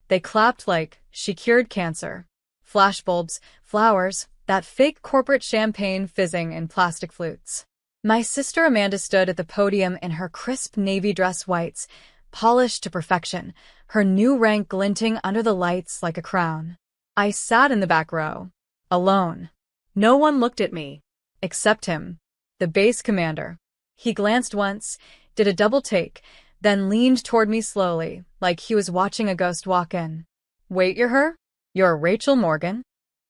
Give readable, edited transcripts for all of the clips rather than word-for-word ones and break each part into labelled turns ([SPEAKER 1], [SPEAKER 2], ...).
[SPEAKER 1] They clapped like she cured cancer. Flashbulbs, flowers, that fake corporate champagne fizzing in plastic flutes. My sister Amanda stood at the podium in her crisp navy dress whites, polished to perfection, her new rank glinting under the lights like a crown. I sat in the back row, alone. No one looked at me, except him, the base commander. He glanced once, did a double take, then leaned toward me slowly, like he was watching a ghost walk in. Wait, you're her? You're Rachel Morgan?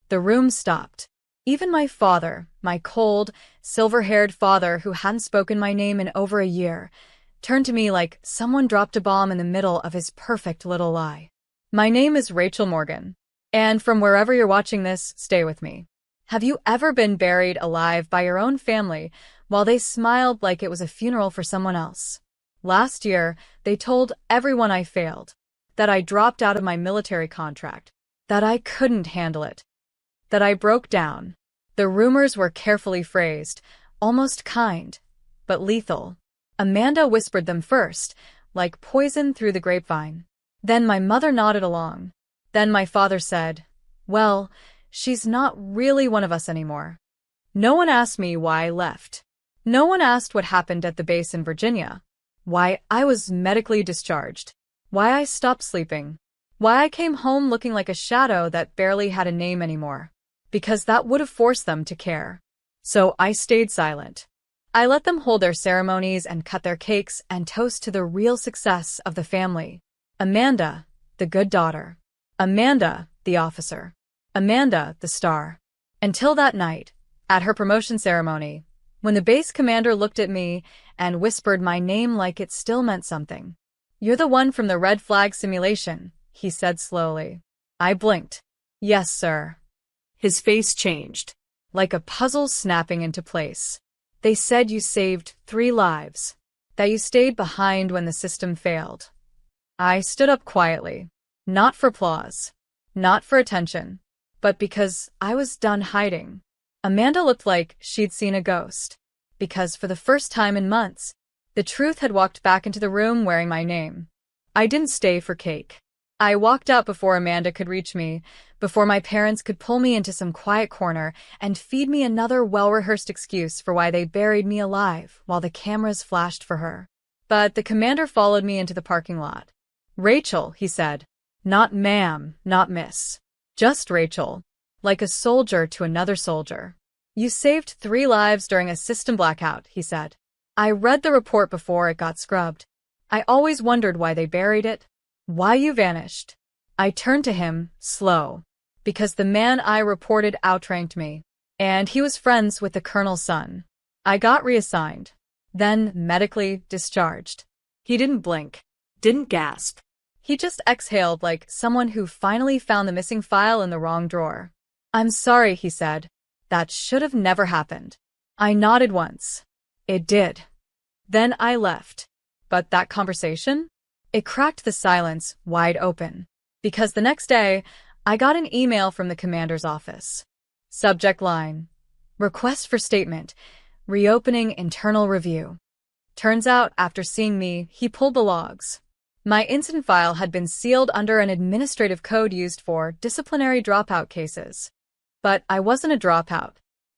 [SPEAKER 1] The room stopped. Even my father, my cold, silver-haired father who hadn't spoken my name in over a year, turned to me like someone dropped a bomb in the middle of his perfect little lie. My name is Rachel Morgan, and from wherever you're watching this, stay with me. Have you ever been buried alive by your own family while they smiled like it was a funeral for someone else? Last year, they told everyone I failed, that I dropped out of my military contract, that I couldn't handle it, that I broke down. The rumors were carefully phrased, almost kind, but lethal. Amanda whispered them first, like poison through the grapevine. Then my mother nodded along. Then my father said, well, she's not really one of us anymore. No one asked me why I left. No one asked what happened at the base in Virginia, why I was medically discharged, why I stopped sleeping, why I came home looking like a shadow that barely had a name anymore, because that would have forced them to care. So I stayed silent. I let them hold their ceremonies and cut their cakes and toast to the real success of the family. Amanda, the good daughter. Amanda, the officer. Amanda, the star. Until that night, at her promotion ceremony, when the base commander looked at me and whispered my name like it still meant something. You're the one from the red flag simulation, he said slowly. I blinked. Yes, sir. His face changed, like a puzzle snapping into place. They said you saved 3 lives, that you stayed behind when the system failed. I stood up quietly, not for applause, not for attention, but because I was done hiding. Amanda looked like she'd seen a ghost, because for the first time in months, the truth had walked back into the room wearing my name. I didn't stay for cake. I walked out before Amanda could reach me, before my parents could pull me into some quiet corner and feed me another well-rehearsed excuse for why they buried me alive while the cameras flashed for her. But the commander followed me into the parking lot. Rachel, he said. Not ma'am, not miss. Just Rachel. Like a soldier to another soldier. You saved 3 lives during a system blackout, he said. I read the report before it got scrubbed. I always wondered why they buried it. Why you vanished. I turned to him, slow, because the man I reported outranked me, and he was friends with the colonel's son. I got reassigned, then medically discharged. He didn't blink, didn't gasp. He just exhaled like someone who finally found the missing file in the wrong drawer. I'm sorry, he said. That should have never happened. I nodded once. It did. Then I left. But that conversation? It cracked the silence wide open. Because the next day, I got an email from the commander's office. Subject line: Request for statement. Reopening internal review. Turns out, after seeing me, he pulled the logs. My incident file had been sealed under an administrative code used for disciplinary dropout cases. But I wasn't a dropout.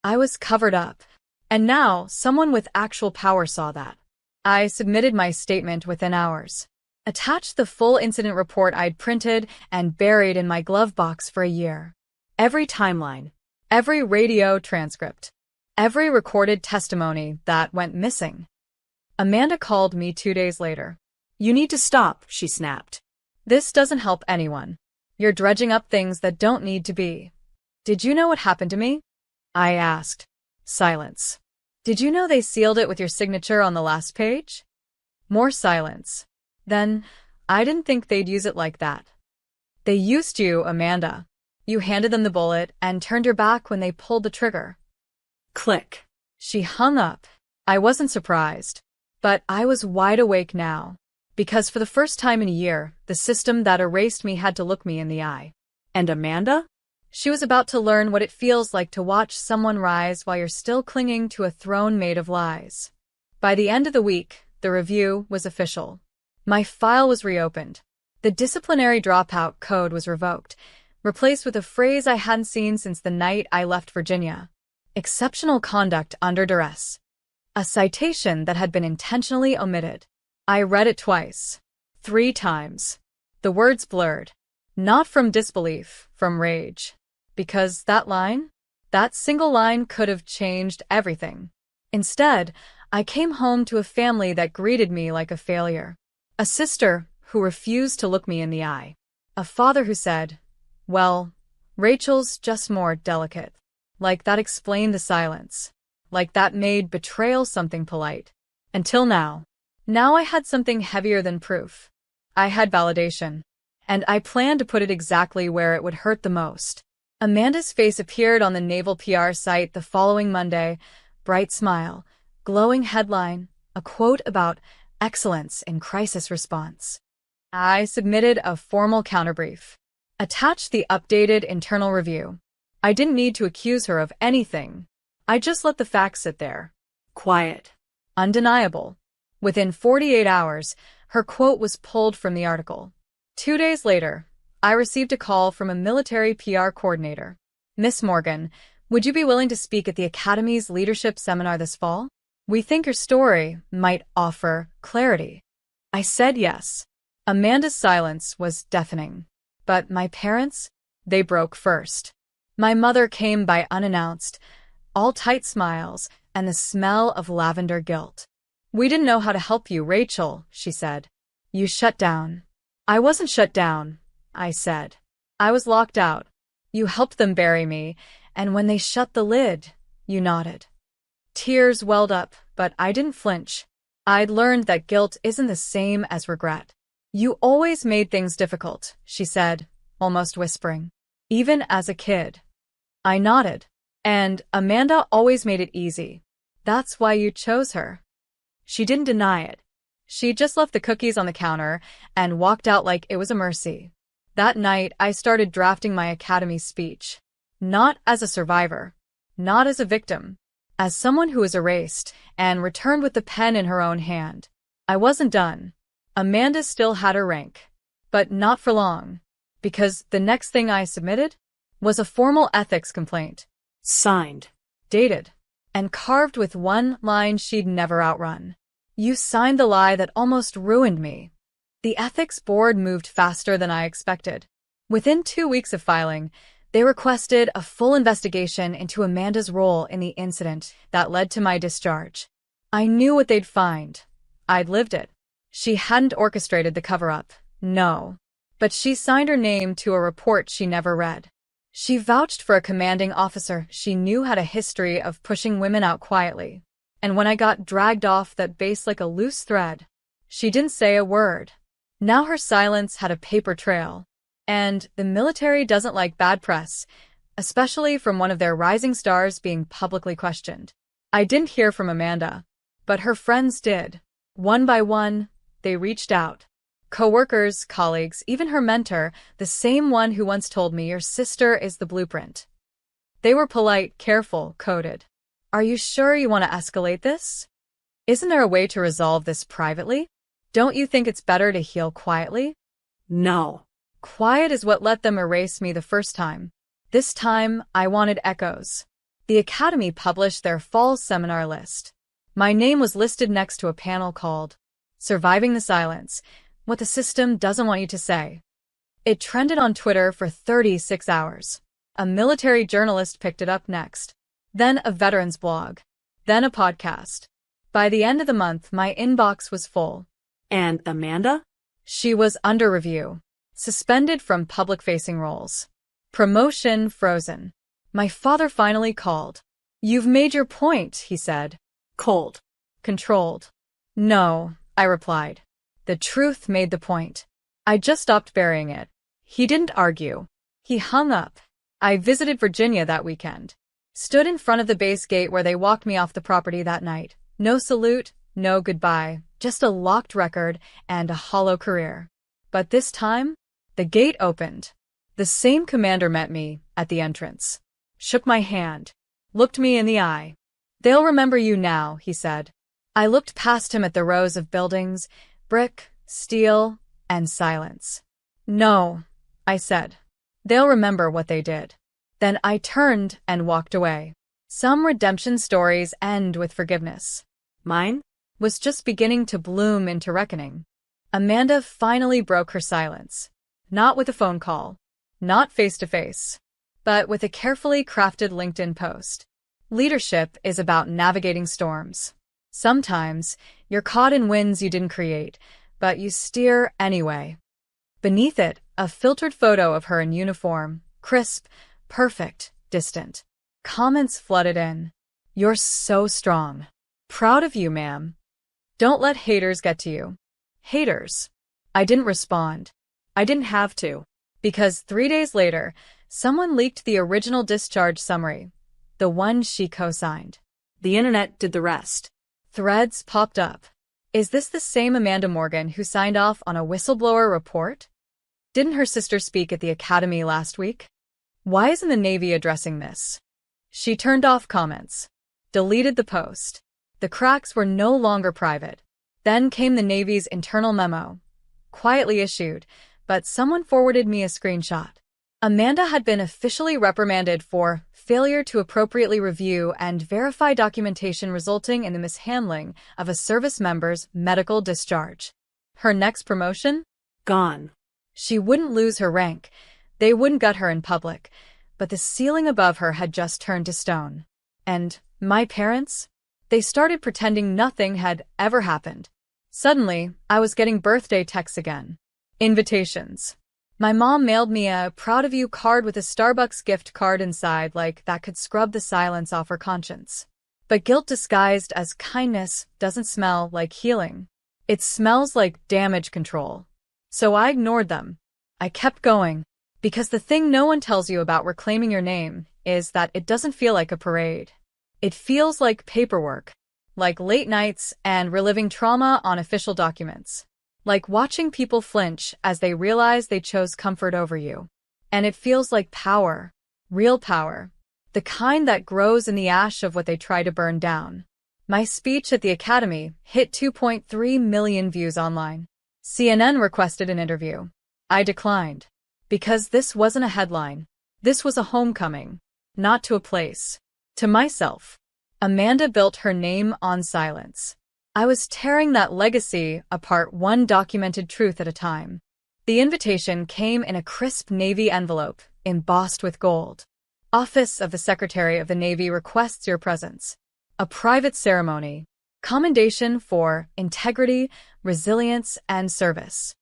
[SPEAKER 1] I was covered up. And now, someone with actual power saw that. I submitted my statement within hours. Attached the full incident report I'd printed and buried in my glove box for a year. Every timeline, every radio transcript, every recorded testimony that went missing. Amanda called me 2 days later. You need to stop, she snapped. This doesn't help anyone. You're dredging up things that don't need to be. Did you know what happened to me? I asked. Silence. Did you know they sealed it with your signature on the last page? More silence. Then, I didn't think they'd use it like that. They used you, Amanda. You handed them the bullet and turned your back when they pulled the trigger. Click. She hung up. I wasn't surprised. But I was wide awake now. Because for the first time in a year, the system that erased me had to look me in the eye. And Amanda? She was about to learn what it feels like to watch someone rise while you're still clinging to a throne made of lies. By the end of the week, the review was official. My file was reopened. The disciplinary dropout code was revoked, replaced with a phrase I hadn't seen since the night I left Virginia. Exceptional conduct under duress. A citation that had been intentionally omitted. I read it twice. 3 times. The words blurred. Not from disbelief, from rage. Because that single line could have changed everything. Instead, I came home to a family that greeted me like a failure. A sister who refused to look me in the eye. A father who said, "Well, Rachel's just more delicate." Like that explained the silence. Like that made betrayal something polite. Until now. Now I had something heavier than proof. I had validation. And I planned to put it exactly where it would hurt the most. Amanda's face appeared on the Naval PR site the following Monday. Bright smile, glowing headline, a quote about excellence in crisis response. I submitted a formal counterbrief. Attached the updated internal review. I didn't need to accuse her of anything. I just let the facts sit there. Quiet. Undeniable. Within 48 hours, her quote was pulled from the article. 2 days later, I received a call from a military PR coordinator. "Miss Morgan, would you be willing to speak at the Academy's leadership seminar this fall? We think your story might offer clarity." I said yes. Amanda's silence was deafening. But my parents? They broke first. My mother came by unannounced, all tight smiles and the smell of lavender guilt. "We didn't know how to help you, Rachel," she said. "You shut down." "I wasn't shut down," I said. "I was locked out. You helped them bury me, and when they shut the lid, you nodded." Tears welled up, but I didn't flinch. I'd learned that guilt isn't the same as regret. "You always made things difficult," she said, almost whispering. "Even as a kid." I nodded. "And Amanda always made it easy. That's why you chose her." She didn't deny it. She just left the cookies on the counter and walked out like it was a mercy. That night, I started drafting my Academy speech. Not as a survivor. Not as a victim. As someone who was erased and returned with the pen in her own hand. I wasn't done. Amanda still had her rank. But not for long. Because the next thing I submitted was a formal ethics complaint. Signed. Dated. And carved with one line she'd never outrun. "You signed the lie that almost ruined me." The ethics board moved faster than I expected. Within 2 weeks of filing, they requested a full investigation into Amanda's role in the incident that led to my discharge. I knew what they'd find. I'd lived it. She hadn't orchestrated the cover-up, no. But she signed her name to a report she never read. She vouched for a commanding officer she knew had a history of pushing women out quietly. And when I got dragged off that base like a loose thread, she didn't say a word. Now her silence had a paper trail. And the military doesn't like bad press, especially from one of their rising stars being publicly questioned. I didn't hear from Amanda, but her friends did. One by one, they reached out. Coworkers, colleagues, even her mentor, the same one who once told me your sister is the blueprint. They were polite, careful, coded. "Are you sure you want to escalate this? Isn't there a way to resolve this privately? Don't you think it's better to heal quietly?" No. Quiet is what let them erase me the first time. This time, I wanted echoes. The Academy published their fall seminar list. My name was listed next to a panel called "Surviving the Silence, What the System Doesn't Want You to Say." It trended on Twitter for 36 hours. A military journalist picked it up next. Then a veterans blog. Then a podcast. By the end of the month, my inbox was full. And Amanda? She was under review. Suspended from public-facing roles. Promotion frozen. My father finally called. "You've made your point," he said. Cold. Controlled. "No," I replied. The truth made the point. I just stopped burying it. He didn't argue. He hung up. I visited Virginia that weekend. Stood in front of the base gate where they walked me off the property that night. No salute, no goodbye, just a locked record and a hollow career. But this time, the gate opened. The same commander met me at the entrance. Shook my hand. Looked me in the eye. "They'll remember you now," he said. I looked past him at the rows of buildings, brick, steel, and silence. No, I said. They'll remember what they did. Then I turned and walked away. Some redemption stories end with forgiveness. Mine was just beginning to bloom into reckoning. Amanda finally broke her silence. Not with a phone call, not face-to-face, but with a carefully crafted LinkedIn post. Leadership is about navigating storms. Sometimes, you're caught in winds you didn't create, but you steer anyway. Beneath it, a filtered photo of her in uniform, crisp, perfect, distant. Comments flooded in. You're so strong. Proud of you, ma'am. Don't let haters get to you. Haters. I didn't respond. I didn't have to. Because 3 days later, someone leaked the original discharge summary. The one she co-signed. The internet did the rest. Threads popped up. Is this the same Amanda Morgan who signed off on a whistleblower report? Didn't her sister speak at the academy last week? Why isn't the Navy addressing this? She turned off comments. Deleted the post. The cracks were no longer private. Then came the Navy's internal memo. Quietly issued, but someone forwarded me a screenshot. Amanda had been officially reprimanded for failure to appropriately review and verify documentation resulting in the mishandling of a service member's medical discharge. Her next promotion? Gone. She wouldn't lose her rank. They wouldn't gut her in public. But the ceiling above her had just turned to stone. And my parents? They started pretending nothing had ever happened. Suddenly, I was getting birthday texts again. Invitations. My mom mailed me a proud of you card with a Starbucks gift card inside, like that could scrub the silence off her conscience. But guilt disguised as kindness doesn't smell like healing. It smells like damage control. So I ignored them. I kept going. Because the thing no one tells you about reclaiming your name is that it doesn't feel like a parade. It feels like paperwork. Like late nights and reliving trauma on official documents. Like watching people flinch as they realize they chose comfort over you. And it feels like power. Real power. The kind that grows in the ash of what they try to burn down. My speech at the Academy hit 2.3 million views online. CNN requested an interview. I declined. Because this wasn't a headline. This was a homecoming. Not to a place. To myself. Amanda built her name on silence. I was tearing that legacy apart one documented truth at a time. The invitation came in a crisp Navy envelope, embossed with gold. Office of the Secretary of the Navy requests your presence. A private ceremony. Commendation for integrity, resilience, and service.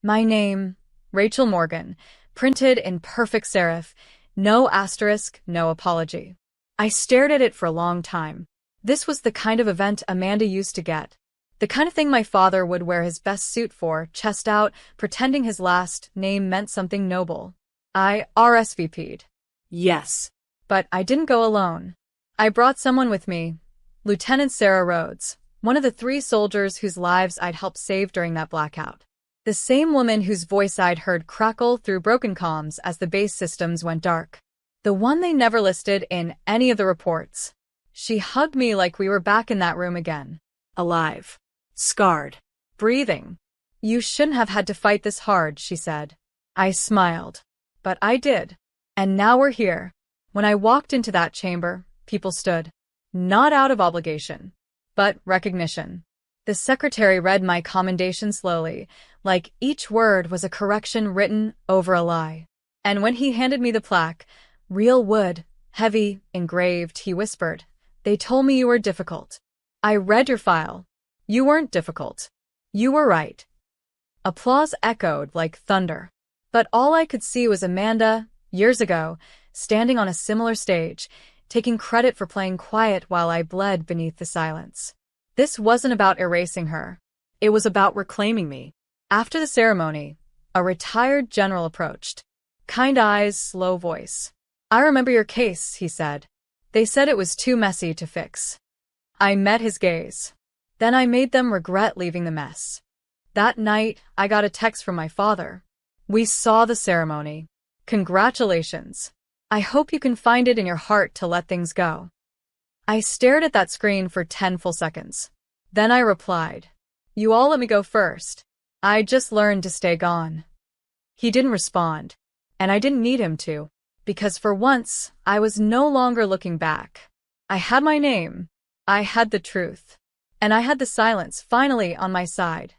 [SPEAKER 1] My name, Rachel Morgan, printed in perfect serif, no asterisk, no apology. I stared at it for a long time. This was the kind of event Amanda used to get. The kind of thing my father would wear his best suit for, chest out, pretending his last name meant something noble. I RSVP'd. Yes. But I didn't go alone. I brought someone with me. Lieutenant Sarah Rhodes, one of the 3 soldiers whose lives I'd helped save during that blackout. The same woman whose voice I'd heard crackle through broken comms as the base systems went dark. The one they never listed in any of the reports. She hugged me like we were back in that room again. Alive. Scarred. Breathing. You shouldn't have had to fight this hard, she said. I smiled. But I did. And now we're here. When I walked into that chamber, people stood. Not out of obligation, but recognition. The secretary read my commendation slowly, like each word was a correction written over a lie. And when he handed me the plaque, real wood, heavy, engraved, he whispered, "They told me you were difficult. I read your file. You weren't difficult. You were right." Applause echoed like thunder. But all I could see was Amanda, years ago, standing on a similar stage, taking credit for playing quiet while I bled beneath the silence. This wasn't about erasing her. It was about reclaiming me. After the ceremony, a retired general approached. Kind eyes, slow voice. "I remember your case," he said. "They said it was too messy to fix." I met his gaze. Then I made them regret leaving the mess. That night, I got a text from my father. "We saw the ceremony. Congratulations. I hope you can find it in your heart to let things go." I stared at that screen for 10 full seconds. Then I replied, "You all let me go first. I just learned to stay gone." He didn't respond, and I didn't need him to, because for once, I was no longer looking back. I had my name, I had the truth, and I had the silence finally on my side.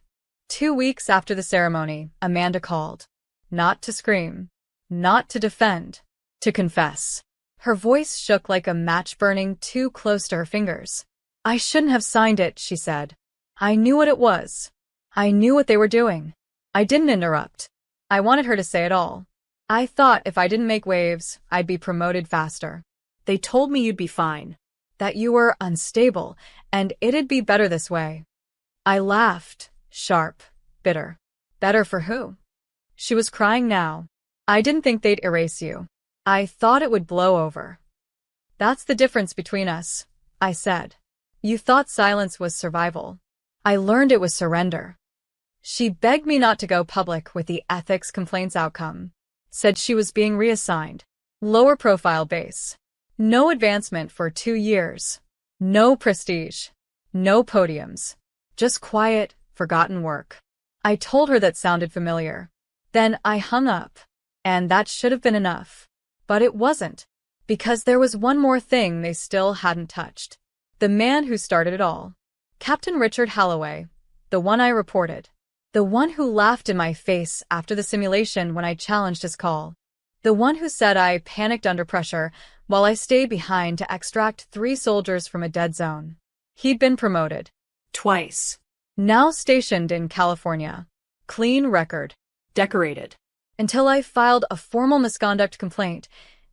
[SPEAKER 1] 2 weeks after the ceremony, Amanda called. Not to scream, not to defend, to confess. Her voice shook like a match burning too close to her fingers. I shouldn't have signed it, she said. I knew what it was. I knew what they were doing. I didn't interrupt. I wanted her to say it all. I thought if I didn't make waves, I'd be promoted faster. They told me you'd be fine, that you were unstable, and it'd be better this way. I laughed, sharp, bitter. Better for who? She was crying now. I didn't think they'd erase you. I thought it would blow over. That's the difference between us, I said. You thought silence was survival. I learned it was surrender. She begged me not to go public with the ethics complaints outcome. Said she was being reassigned. Lower profile base. No advancement for 2 years. No prestige. No podiums. Just quiet, forgotten work. I told her that sounded familiar. Then I hung up. And that should have been enough. But it wasn't. Because there was one more thing they still hadn't touched. The man who started it all. Captain Richard Halloway. The one I reported. The one who laughed in my face after the simulation when I challenged his call. The one who said I panicked under pressure while I stayed behind to extract 3 soldiers from a dead zone. He'd been promoted. Twice. Now stationed in California. Clean record. Decorated. Until I filed a formal misconduct complaint,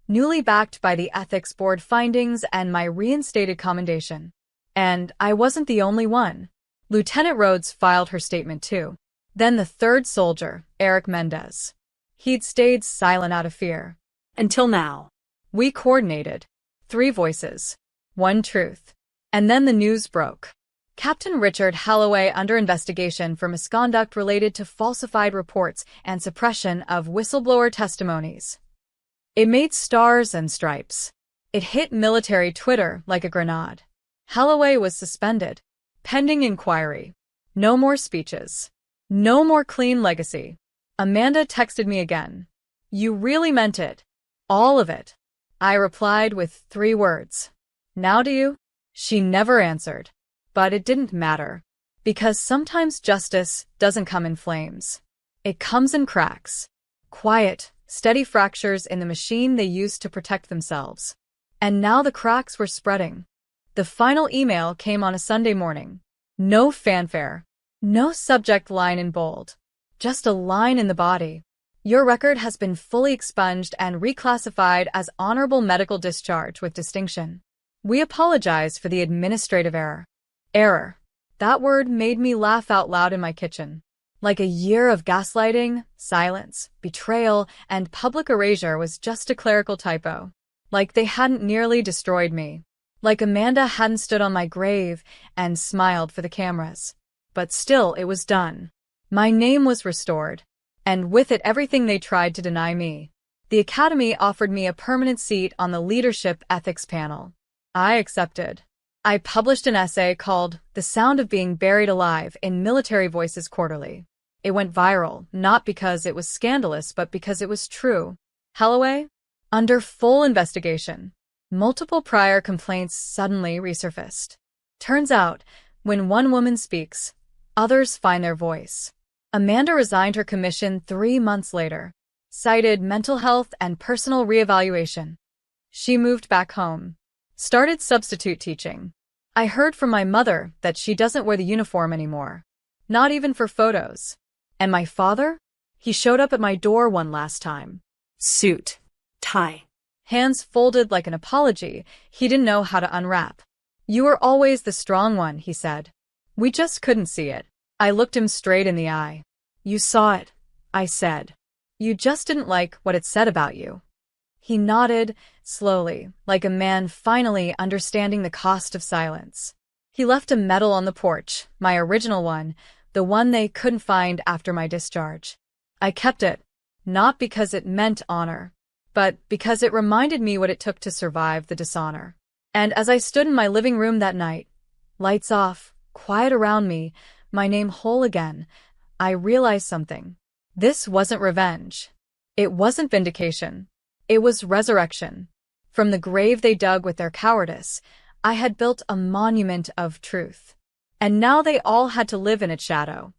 [SPEAKER 1] newly backed by the ethics board findings and my reinstated commendation. And I wasn't the only one. Lieutenant Rhodes filed her statement too. Then the 3rd soldier, Eric Mendez. He'd stayed silent out of fear. Until now. We coordinated. 3 voices. 1 truth. And then the news broke. Captain Richard Halloway under investigation for misconduct related to falsified reports and suppression of whistleblower testimonies. It made stars and stripes. It hit military Twitter like a grenade. Halloway was suspended. Pending inquiry. No more speeches. No more clean legacy. Amanda texted me again. You really meant it. All of it. I replied with 3 words. Now do you? She never answered. But it didn't matter. Because sometimes justice doesn't come in flames. It comes in cracks. Quiet, steady fractures in the machine they used to protect themselves. And now the cracks were spreading. The final email came on a Sunday morning. No fanfare. No subject line in bold. Just a line in the body. Your record has been fully expunged and reclassified as honorable medical discharge with distinction. We apologize for the administrative error. Error. That word made me laugh out loud in my kitchen. Like a year of gaslighting, silence, betrayal, and public erasure was just a clerical typo. Like they hadn't nearly destroyed me. Like Amanda hadn't stood on my grave and smiled for the cameras. But still, it was done. My name was restored. And with it everything they tried to deny me. The Academy offered me a permanent seat on the leadership ethics panel. I accepted. I published an essay called The Sound of Being Buried Alive in Military Voices Quarterly. It went viral, not because it was scandalous, but because it was true. Halloway? Under full investigation. Multiple prior complaints suddenly resurfaced. Turns out, when one woman speaks, others find their voice. Amanda resigned her commission 3 months later. Cited mental health and personal reevaluation. She moved back home. Started substitute teaching. I heard from my mother that she doesn't wear the uniform anymore. Not even for photos. And my father? He showed up at my door one last time. Suit. Tie. Hands folded like an apology he didn't know how to unwrap. You were always the strong one, he said. We just couldn't see it. I looked him straight in the eye. You saw it, I said. You just didn't like what it said about you. He nodded, slowly, like a man finally understanding the cost of silence. He left a medal on the porch, my original one, the one they couldn't find after my discharge. I kept it, not because it meant honor, but because it reminded me what it took to survive the dishonor. And as I stood in my living room that night, lights off, quiet around me, my name whole again, I realized something. This wasn't revenge. It wasn't vindication. It was resurrection. From the grave they dug with their cowardice, I had built a monument of truth. And now they all had to live in its shadow.